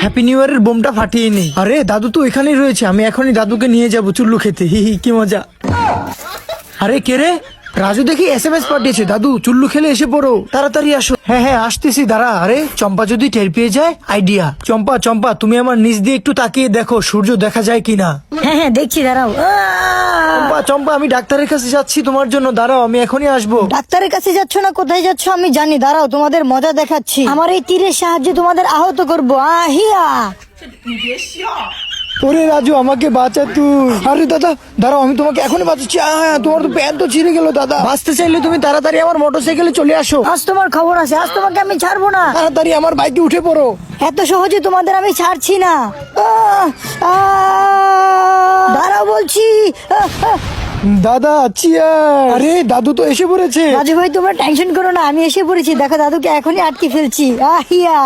Happy new ইয়ারের বোমটা ফাটিয়ে নেই। আরে দাদু তো এখানেই রয়েছে, আমি এখনই দাদুকে নিয়ে যাব চুল্লু খেতে। হি হি, কি মজা। আরে কে রে? রাজু দেখি SMS পাঠিয়েছে, দাদু চুল্লু খেলে এসে পড়ো, তাড়াতাড়ি আসো। হ্যাঁ হ্যাঁ আসতেছি, দাঁড়া। আরে চম্পা যদি টের পেয়ে যায়, আইডিয়া। চম্পা চম্পা, তুমি আমার নিচ দিয়ে একটু তাকিয়ে দেখো সূর্য দেখা যায় কিনা। হ্যাঁ হ্যাঁ দেখছি, দাঁড়াও। চম্পা চম্পা, আমি ডাক্তারের কাছে যাচ্ছি তোমার জন্য, দাঁড়াও আমি এখনই আসবো। ডাক্তারের কাছে যাচ্ছ না, কোথায় যাচ্ছ আমি জানি, দাঁড়াও তোমাদের মজা দেখাচ্ছি। আমার এই তীরের সাহায্যে তোমাদের আহত করবো। আহিয়া। ওরে রাজু, আমাকে বাঁচা তুই। আরে দাদা দাঁড়াও, আমি তোমাকে এখনই বাঁচাচ্ছি। তোমার তো প্যান্ট তো ছিঁড়ে গেল দাদা। বাঁচতে চাইলে তুমি তাড়াতাড়ি আমার মোটরসাইকেলে চলে আসো। আজ তোমার খবর আছে, আজ তোমাকে আমি ছাড়বো না। তাড়াতাড়ি আমার বাইকে উঠে পড়ো। এত সহজে তোমাদের আমি ছাড়ছি না। দাঁড়াও বলছি। দাদা চিয়ার। আরে দাদু তো এসে পড়েছে। রাজু ভাই তোমরা টেনশন করো না, আমি এসে পড়েছি। দেখো দাদুকে এখনই আটকে ফেলছি। আহিয়া।